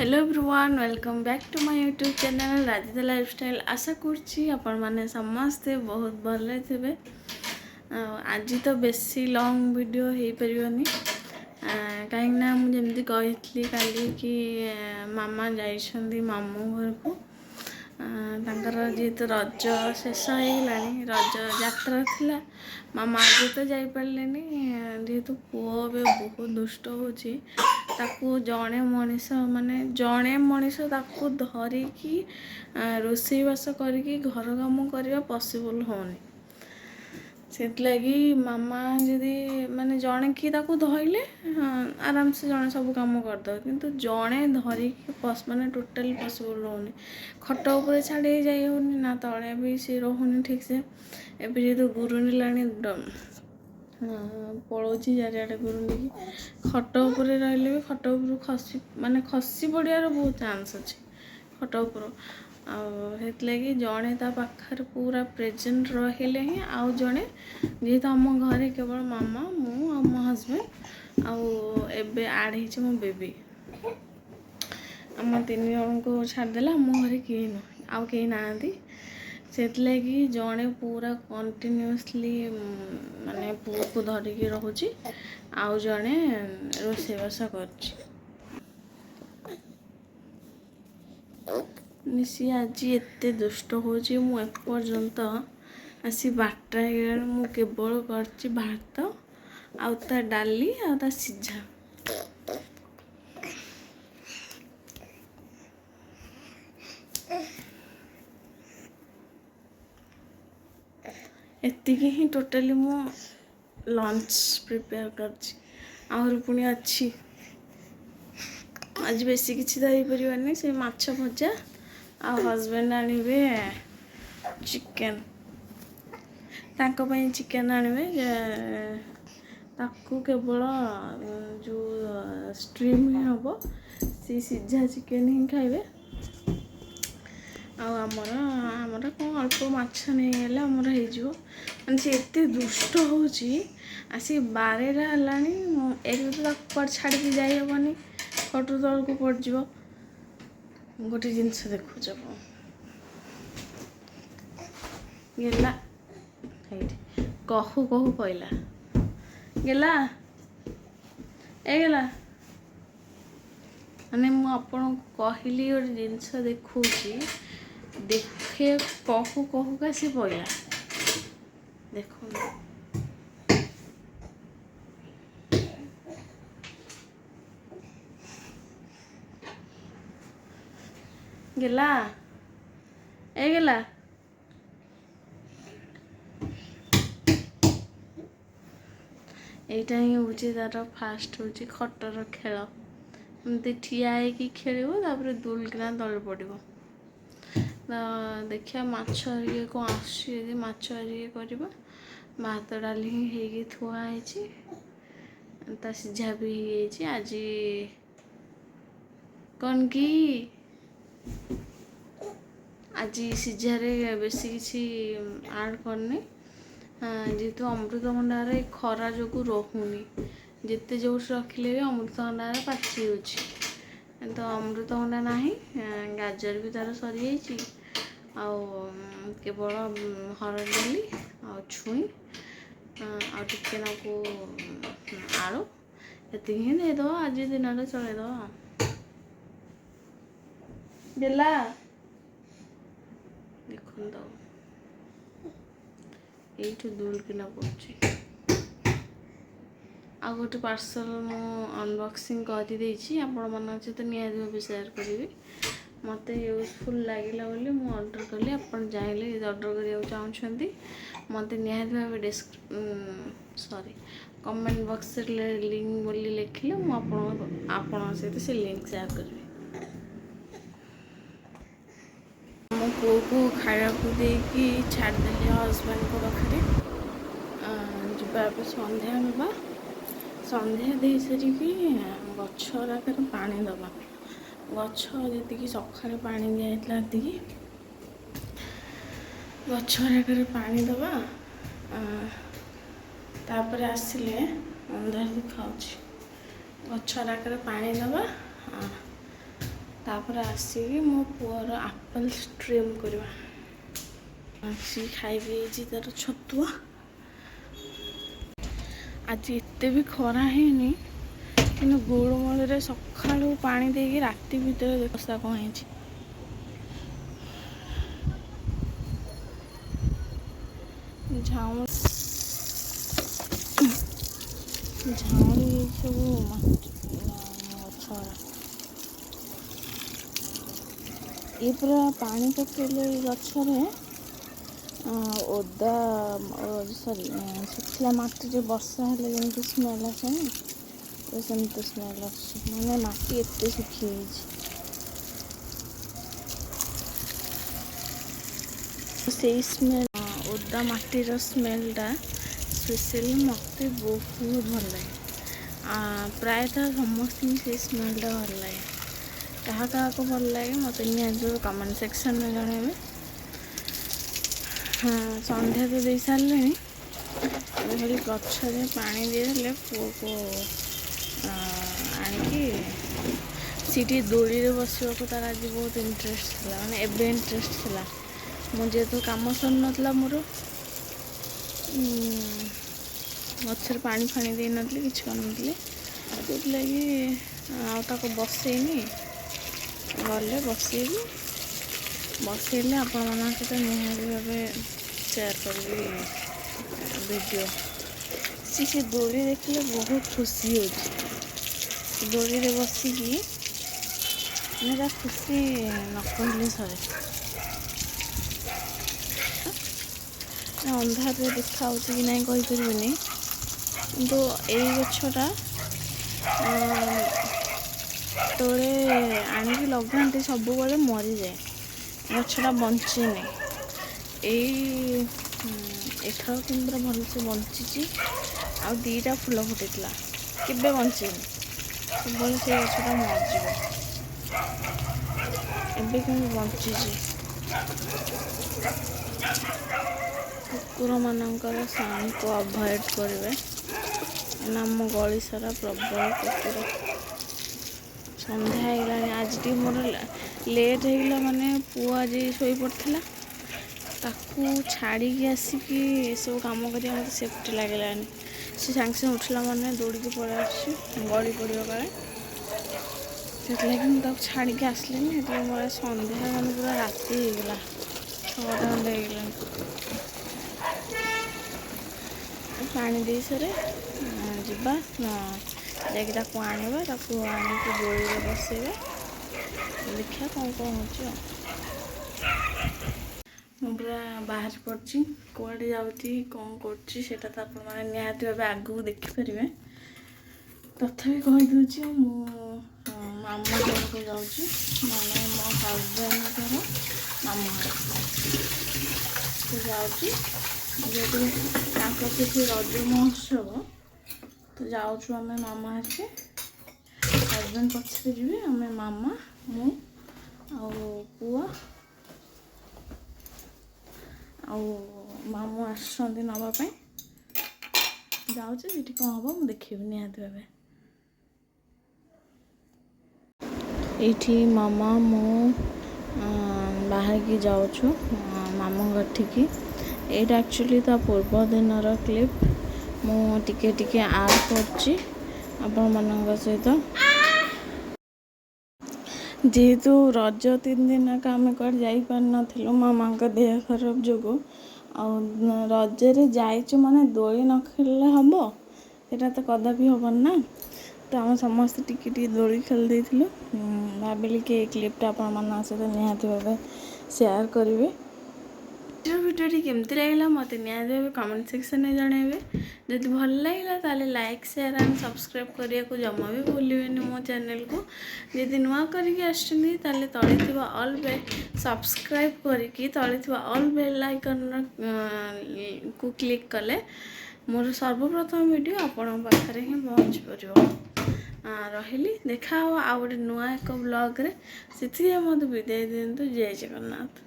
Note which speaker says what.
Speaker 1: Hello everyone welcome back to my YouTube channel Radhita lifestyle. आशा करछि आपण माने समस्ते बहुत भले थे। आज तो बेसी लॉन्ग वीडियो हो पारिबनी कहीं मुझे कही काली कि मामा जाइछंदी मामू घर को जेहेतु रज शेष होगा रज यात्रा थिला मामा आगे तो जापारे जेहेतु पुओ भी बहुत दुष्ट होची ताकू जड़े मनीष माने जड़े मनीष ताकू धरिकी रोषेईबास करके घर काम करवा पॉसिबल होनी से लगी मामा जदि माने जड़े कि धरले आराम से जड़े सब कम करदे किंतु जड़े धरिकी माने टोटाली पॉसिबल होनी खट उपर छाड़ी जाई होनी ना तले भी सी रोनी ठीक से एवं जेहतु गुरुनी लाणी पड़ोची चारिआडे गुरुनी की खट उपर रही भी खट उपर खसी माने खसी पड़ियार बहुत चांस अच्छे खट उपर आगे जड़े ता पाखर पूरा प्रेजेंट रहिले ही आउ जड़े जेहेतु आम घरे केवल मामा मु आ मो हजबैंड आबे आड हो मो बेबी आम तीन जन को छाड़देला आम घरे कहीं न आउ कहीं ना से लगी जड़े पूरा कंटिन्यूअसली माने पुओ को धरिकी रोची आउ जड़े रोषेईबास कर सी आज एत दुष्ट होची मु एपर्यंत आसी 12टा हो मु केवल कर भात आउ डाली आ सिझा एतिकी ही टोटाली मु लंच प्रिपेयर कर पुणी अच्छी आज बेसी किसी तो हो पार से माछ भजा आ हजबैंड आनिबे चिकेन तांको चिकेन आनिबे ताकू केवल जो स्ट्रीम ही हम सी सीझा चिकेन ही खाइबे आमर कौन अल्प माछ नहीं गले आमर हो से एत दुष्ट होची आसी 12टा हलानी एक तो छाड़ी जाइबनी खटू तल को पड़ज गोटे जिनस देखुच गला कहू कहू पहला गला गला माने मुझे कहली गोटे जिनस देखुची देखे कहू कहू का सी पड़ा देखो गला गला एटा ही हूँ तार फास्ट हूँ खटर खेल एमती ठिया होगी खेल दुलकिना तले पड़ो देखिया माछ हरिके कौन आसुच्छी माछ हरिके कर भात डाली ही थुआई सिझा भी हो आज कौन कि आज सिझारे बेसी किसी आड करनी जेहेतु अमृतभंडार खरा जो रोनी जिते जो रखिले भी अमृतभंडार पाची हो तो अमृतभंडा ना गाजर भी तार सरी केवल हरड़ डाली आ छुई आके नाकू आलू ये ही देद आज दिन चलद देला देखो तो ये दूल किना पड़े आ गोटे पार्सल मु अनबॉक्सिंग कर सहित निहाती शेयर करी मत यूजफुल लगिला बोली मु ऑर्डर कली अपन चाहिए ऑर्डर करने चाहते मत निहाती भाव सॉरी कमेंट बॉक्स लिंक बोली लिखिले मुझे सहित से लिंक शेयर करी मो पुओ को खाया देकी छाड़देली हजबैंड को पाखे जावा संध्या ना संध्या दे सारिकी गचर पा दबा गछ जी सका पा दिखाई ये गचर पा दबा तापर आसिले अंधार दिखाऊँ गचर पा दबा तापर आसिकी मो पुअर आप्पल स्ट्रीम करवा आसी खाई तार छतुआ। आज एते भी खरा है कि गुड़मूल सका पानी देकी राति भितर देखा कौन है झाऊ झाऊली सब ये पूरा पानी पकेले गचरे ओदा सॉरी सुखला मट्टी जो वर्षा हेले जमी स्मेल आसे तो सेमती स्मेल आने मट्टी एत सुखी से स्मेल ओदा मट्टीर स्मेलटा स्पेशली मत बहुत भल लगे प्रायतः समस्त से स्मेलटा भल लगे क्या क्या भल लगे मत निज कमेंट सेक्शन में जनइबे। हाँ संध्या तो दे सारे खाली गचरे पानी देदेले पुओ को आणिकी सीटी दोली रे बसवाक तार आज बहुत इंटरेस्ट थी मैंने एवं इंटरेस्ट थी मुझे कम सर नाला मोर गचर पानी फाणी दे नी कि कर लगी आक बसईनी गले बसैली बसैले आपण मान सहित निहाती भाव शेयर करी वीडियो सी दोली देखिए बहुत खुशी हो दोली रे बसिकी मेरा खुशी न कहले सरे अंधार देखा कि नहीं कहीपरि किंतु यही गछटा तोड़े आणिकी लगाते सब बड़े मरी जाए गछटा बंचेनि एथर कि भलसे बंची आ दीटा फूल फुटा केवे बंचेनि सब से गछटा मरज एबे कि बंची कुकुर मानकर साउंड को अवॉइड करेंगे आम गली सारा प्रबल कुकुर संध्या होगा आज टी मोर लेट होगा माने पुआ आज शोई पड़ता ताकू छाड़ी आसिकी सब कम कर मत सेफ्टी लगलानी सी सांगे सांगे उठला मैंने दौड़ी पड़े गली पड़ो काले से छाड़ी आसली मोर संध्या मैंने पूरा राति होगला 6टा खंडे होगला पानी दे सारे जीवा जाकि आने आनिक दोली बसैबे देखा कौन कौन हो पूरा बाहर पड़ी कौड़े जाऊँगी कौन करा तो आप निहाती भाव आगू देखिपारे तथापि कहीदे मामू घर को जाऊँगी माने मो हजबैंड घर मामू घर जाऊँगी जेहतु रज महोत्सव तो जाऊँ आम मामा आसे हजबैंड पछे जी आम मामा मु पुआ मामू आसुँच नापी जाऊँगी कौन हम मुझे देखी निहाती भाव ये मामा मु बाहर की जाऊँ मामू घर ठीक ये एक्चुअली ता पूर्व दिन क्लिप मु टिके आड करछि आपण मान सहित जेहेतु रज 3 दिन आम कड़ जापर मामा देह खराब जो रजरे जाइचु माने दोली न खेलले हम सेटा तो कदापि हबन ना तो आम समस्त टिके दोली खेल देथिलु भाविली कि क्लिपटा आपण मान सहित निहाती भाव शेयर करेंगे भिडियोटी केमती लगे मत निहाती कमेंट सेक्शन में जनइबे जदि भल लगे ताले लाइक शेयर एंड सब्सक्राइब करने को जमा भी भूलें मो चैनल को जदि नुआ करके तले थी ऑल बेल सब्सक्राइब करके तले थी ऑल बेल आइकन को क्लिक कले मोर सर्वप्रथम वीडियो आपण पाखे ही पहुँच पार रही देखा आ गोटे नुआ एक ब्लॉग रे से मत विदाय दिंतु जय जगन्नाथ।